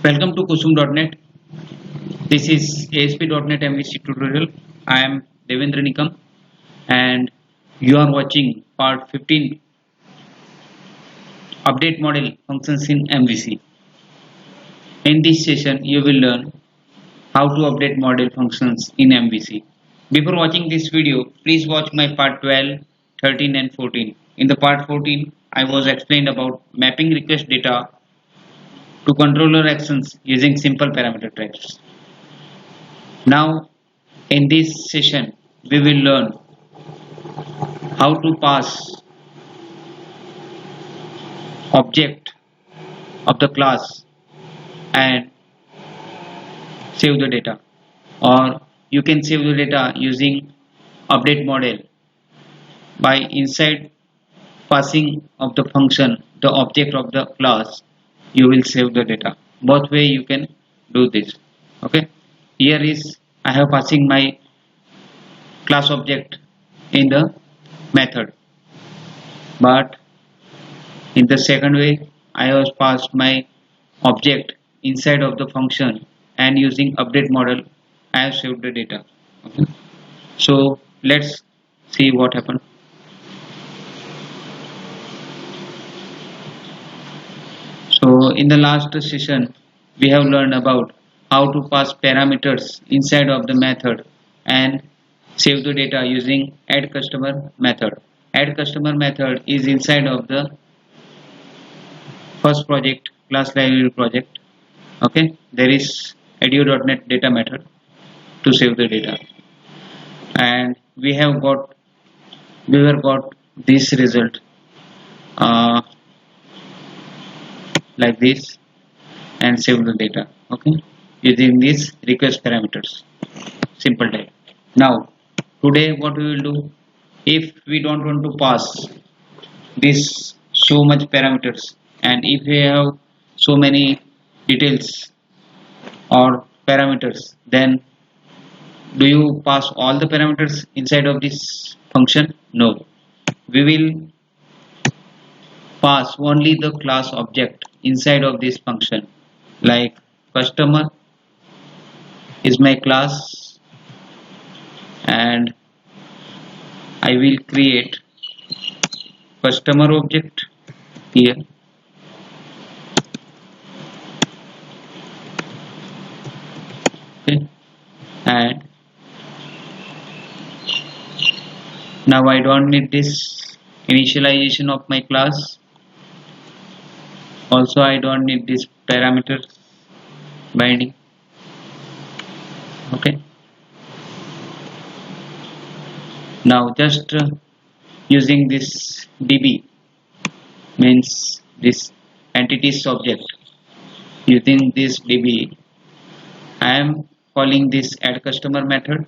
Welcome to Kusum.net. This is ASP.NET MVC tutorial. I am Devendra Nikam and you are watching part 15 update model functions in MVC. In this session you will learn how to update model functions in MVC. Before watching this video, please watch my part 12, 13 and 14. In the part 14 I was explained about mapping request data to controller actions using simple parameter types. Now in this session we will learn how to pass object of the class and save the data, or you can save the data using update model by inside passing of the function the object of the class. You will save the data. Both way you can do this. Okay, here is I have passing my class object in the method, but in the second way I have passed my object inside of the function, and using update model I have saved the data. Okay, so let's see what happened. So in the last session we have learned about how to pass parameters inside of the method and save the data using add customer method. Add customer method is inside of the first project, class library project. Okay, there is edu.net data method to save the data, and we got this result like this, and save the data. Okay, using these request parameters, simple type. Now today what we will do, if we don't want to pass this so much parameters, and if we have so many details or parameters, then do you pass all the parameters inside of this function? No, we will pass only the class object inside of this function. Like customer is my class, and I will create customer object here. Okay, and now I don't need this initialization of my class. Also I don't need this parameters binding. Okay, now just using this db, means this entities object, using this db I am calling this add customer method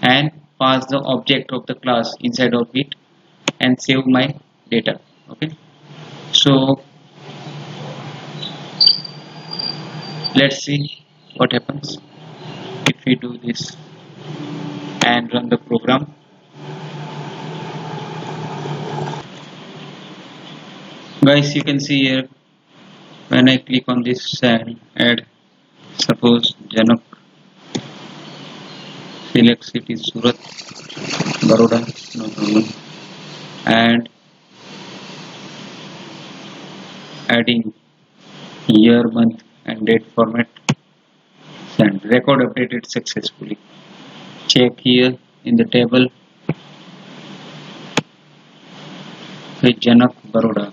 and pass the object of the class inside of it and save my data. Okay, so let's see what happens if we do this and run the program. Guys, you can see here when I click on this and add, suppose Janak, select city Surat, Baroda, no problem, and adding year, month and date format, and record updated successfully. Check here in the table with Janak Baroda,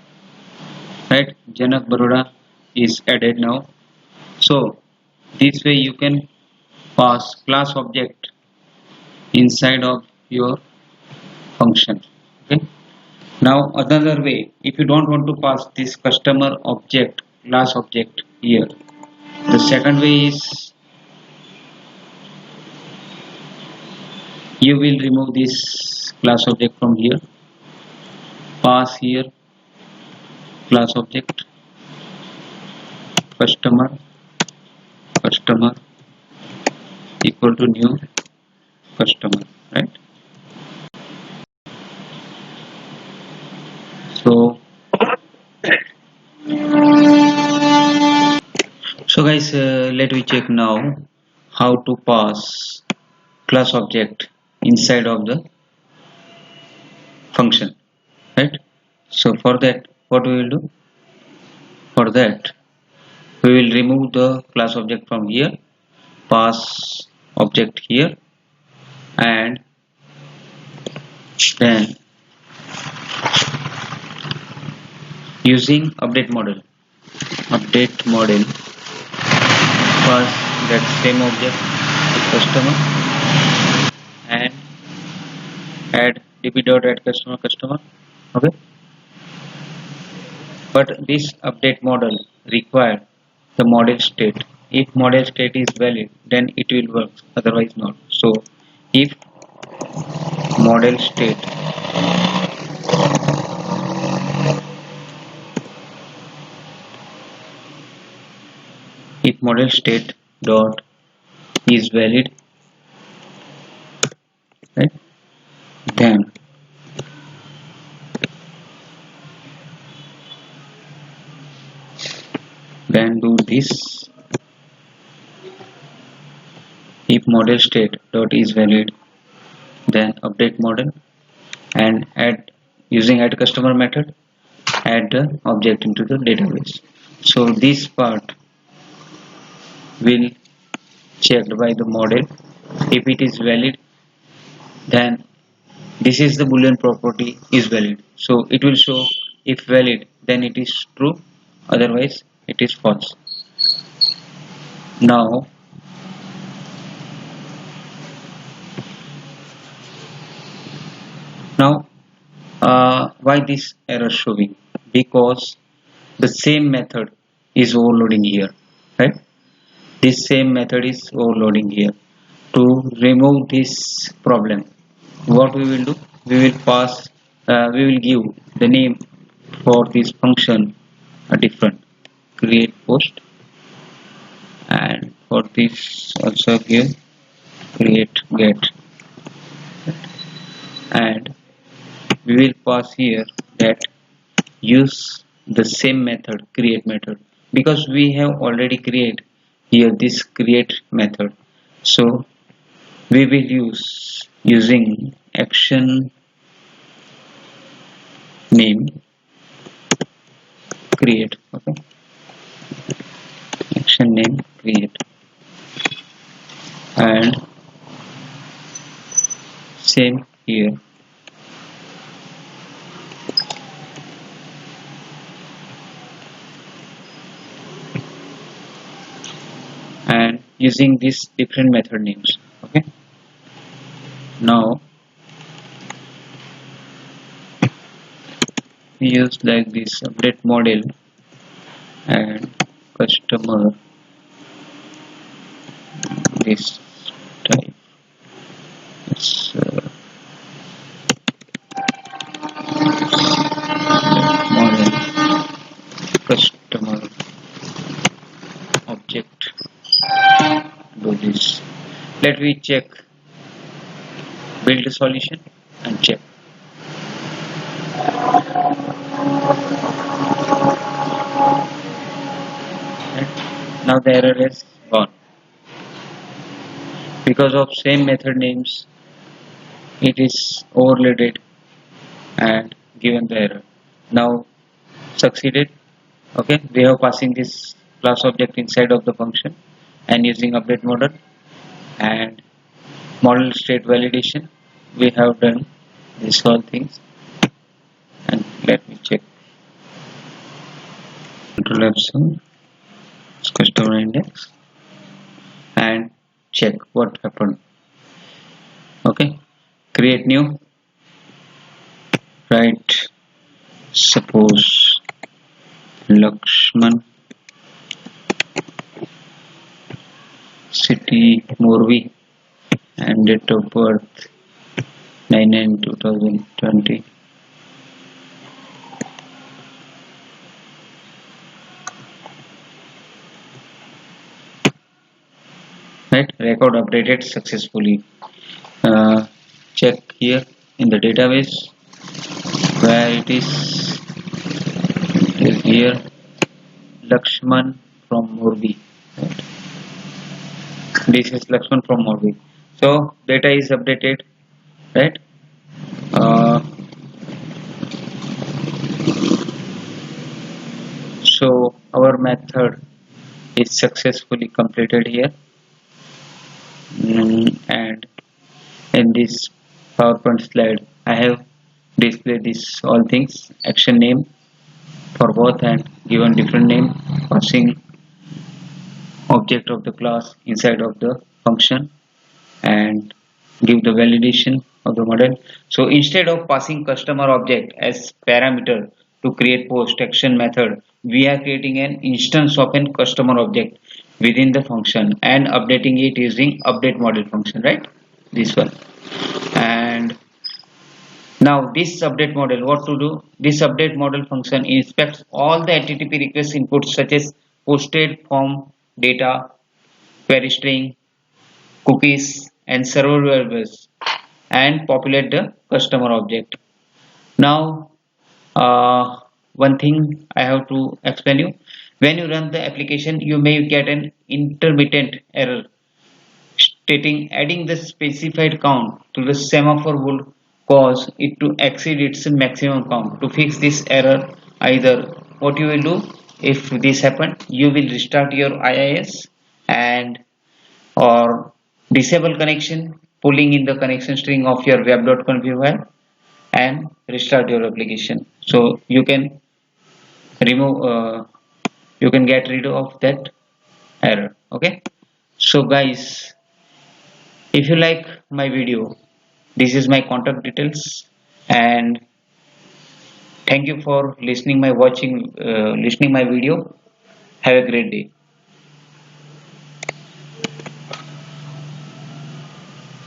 right? Janak Baroda is added now. So this way you can pass class object inside of your function. Okay, now another way, if you don't want to pass this customer object, class object here, the second way is you will remove this class object from here, pass here class object customer equal to new customer, right? So So guys, let me check now how to pass class object inside of the function, right? So for that, what we will do? For that, we will remove the class object from here, pass object here, and then using update model pass that same object to customer and add db.add customer. Okay, but this update model require the model state. If model state is valid, then it will work, otherwise not. So if model state dot is valid, right, then do this. If model state dot is valid, then update model and add, using add customer method, add the object into the database. So this part will checked by the model. If it is valid, then this is the boolean property is valid, so it will show if valid then it is true, otherwise it is false. Now why this error showing? Because the same method is overloading here, right? This same method is overloading here. To remove this problem, what we will do? We will give the name for this function a different, create post, and for this also give create get, and we will pass here that use the same method, create method, because we have already created here this create method. So we will use using action name create. Okay, action name create, and same here. And using these different method names. Okay, now we use like this update model and customer this type. It's model customer object. Do this. Let me check, build a solution and check. And now the error is gone. Because of same method names, it is overloaded and given the error. Now succeeded. Okay, we have passing this class object inside of the function and using update model and model state validation, we have done these all things. And let me check. Control F7, customer index, and check what happened. Okay, create new, write suppose Lakshman, city Morbi, and date of birth 9/9/2020. Right, record updated successfully. Check here in the database where it is here, Lakshman from Morbi. This is Lakshman from Morbi. So data is updated, right? uh, so our method is successfully completed here. And in this PowerPoint slide I have displayed this all things: action name for both and given different name, passing object of the class inside of the function, and give the validation of the model. So instead of passing customer object as parameter to create post action method, we are creating an instance of an customer object within the function and updating it using update model function, right? This one. And now this update model, what to do? This update model function inspects all the HTTP request inputs such as posted form data, query string, cookies and server variables, and populate the customer object. Now one thing I have to explain you: when you run the application you may get an intermittent error stating adding the specified count to the semaphore would cause it to exceed its maximum count. To fix this error, either what you will do, if this happen, you will restart your IIS and or disable connection, pulling in the connection string of your web.config file and restart your application, so you can remove you can get rid of that error. Okay, so guys, if you like my video, this is my contact details, and thank you for listening my video. Have a great day.